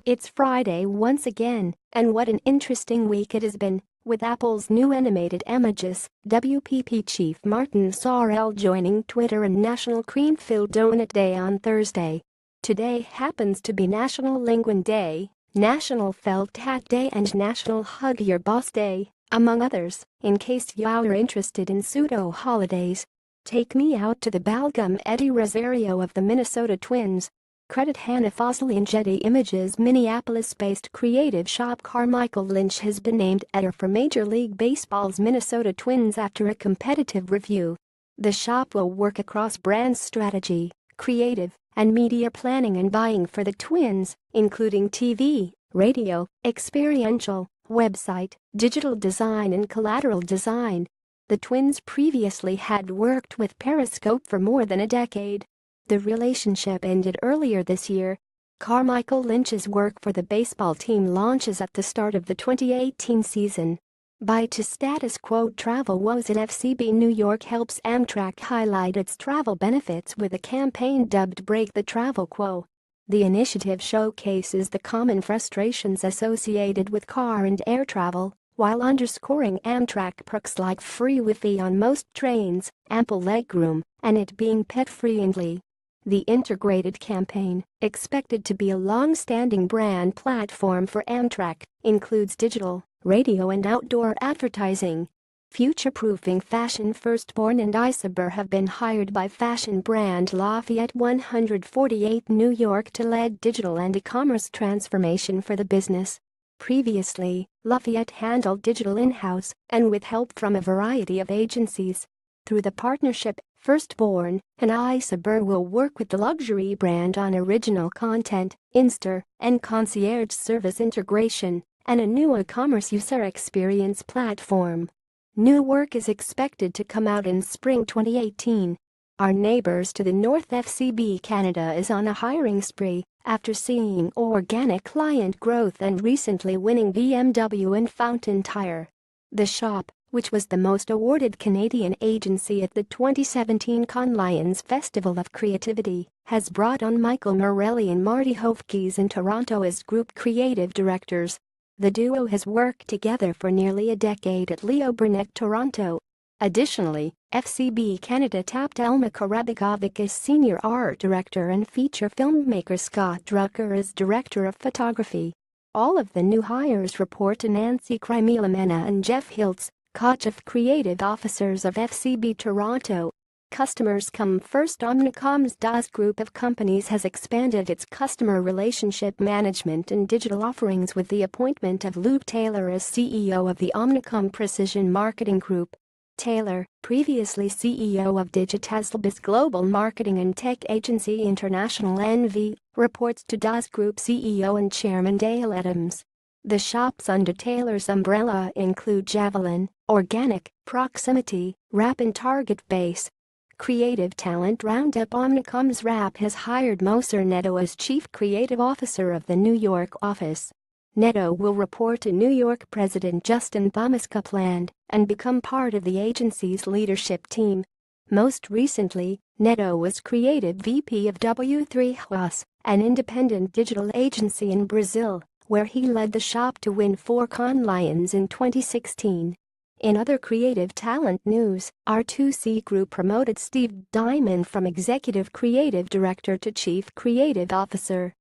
It's Friday once again, and what an interesting week it has been, with Apple's new animated emojis, WPP chief Martin Sorrell joining Twitter and National Cream-Filled Donut Day on Thursday. Today happens to be National Linguine Day, National Felt Hat Day and National Hug Your Boss Day, among others, in case you're interested in pseudo-holidays. Take me out to the ballgum. Eddie Rosario of the Minnesota Twins. Credit Hannah Fossil in Getty Images. Minneapolis-based creative shop Carmichael Lynch has been named editor for Major League Baseball's Minnesota Twins after a competitive review. The shop will work across brand strategy, creative, and media planning and buying for the Twins, including TV, radio, experiential, website, digital design and collateral design. The Twins previously had worked with Periscope for more than a decade. The relationship ended earlier this year. Carmichael Lynch's work for the baseball team launches at the start of the 2018 season. Buy to status quo travel woes at FCB. New York helps Amtrak highlight its travel benefits with a campaign dubbed Break the Travel Quo. The initiative showcases the common frustrations associated with car and air travel, while underscoring Amtrak perks like free Wi-Fi on most trains, ample legroom, and it being pet-friendly. The integrated campaign, expected to be a long-standing brand platform for Amtrak, includes digital, radio and outdoor advertising. Future-proofing fashion firstborn and Isober have been hired by fashion brand Lafayette 148 New York to lead digital and e-commerce transformation for the business. Previously, Lafayette handled digital in-house and with help from a variety of agencies. Through the partnership, Firstborn and Isober will work with the luxury brand on original content, in-store and concierge service integration, and a new e-commerce user experience platform. New work is expected to come out in spring 2018. Our neighbors to the north, FCB Canada, is on a hiring spree after seeing organic client growth and recently winning BMW and Fountain Tire. The shop, which was the most awarded Canadian agency at the 2017 Cannes Lions Festival of Creativity, has brought on Michael Morelli and Marty Hofkes in Toronto as group creative directors. The duo has worked together for nearly a decade at Leo Burnett Toronto. Additionally, FCB Canada tapped Elma Karabegovic as senior art director and feature filmmaker Scott Drucker as director of photography. All of the new hires report to Nancy Krimilamena and Jeff Hiltz, co-chief creative officers of FCB Toronto. Customers come first. Omnicom's DAS group of companies has expanded its customer relationship management and digital offerings with the appointment of Luke Taylor as CEO of the Omnicom Precision Marketing Group. Taylor, previously CEO of Digitazlb's global marketing and tech agency International NV, reports to DAS Group CEO and Chairman Dale Adams. The shops under Taylor's umbrella include Javelin, Organic, Proximity, Wrap and Target Base. Creative Talent Roundup. Omnicom's Wrap has hired Moser Neto as Chief Creative Officer of the New York office. Neto will report to New York President Justin Thomas Copeland and become part of the agency's leadership team. Most recently, Neto was Creative VP of W3 Haas, an independent digital agency in Brazil, where he led the shop to win 4 Cannes Lions in 2016. In other creative talent news, R2C Group promoted Steve Diamond from Executive Creative Director to Chief Creative Officer.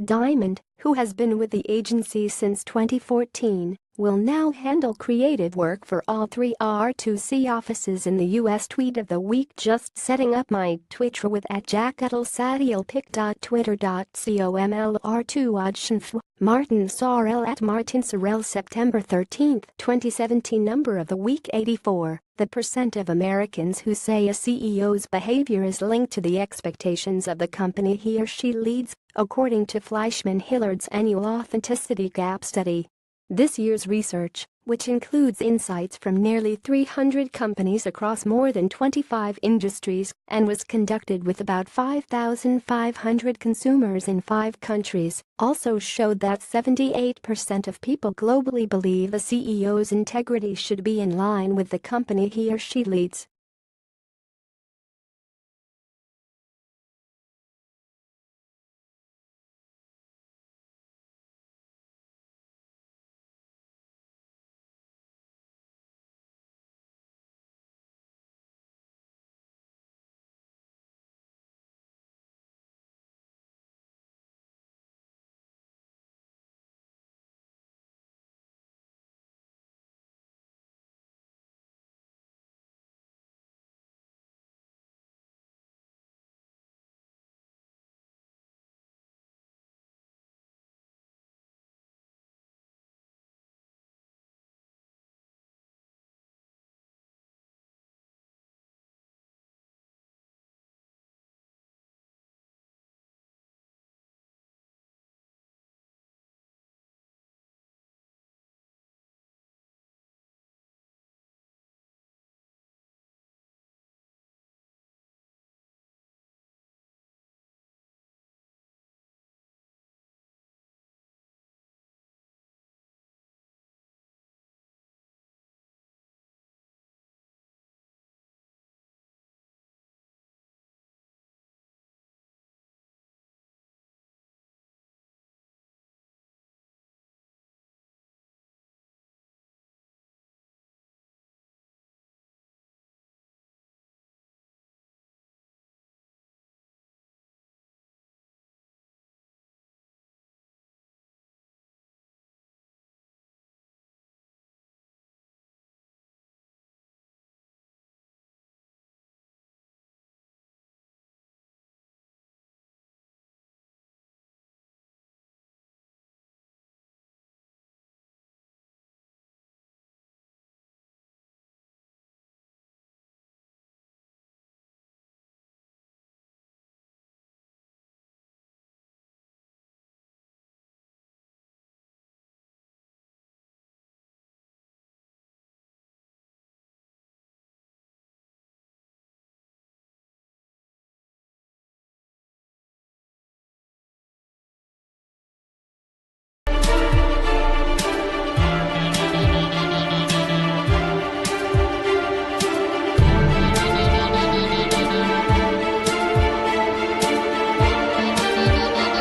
Diamond, who has been with the agency since 2014, will now handle creative work for all 3 R2C offices in the U.S. Tweet of the week: just setting up my Twitter with @jackattlesadielpic.twitter.com/R2 Martin Sorrell @Martin Sorrell. September 13, 2017. Number of the week 84. The percent of Americans who say a CEO's behavior is linked to the expectations of the company he or she leads, according to Fleishman-Hillard's annual Authenticity Gap study. This year's research, which includes insights from nearly 300 companies across more than 25 industries and was conducted with about 5,500 consumers in 5 countries, also showed that 78% of people globally believe a CEO's integrity should be in line with the company he or she leads.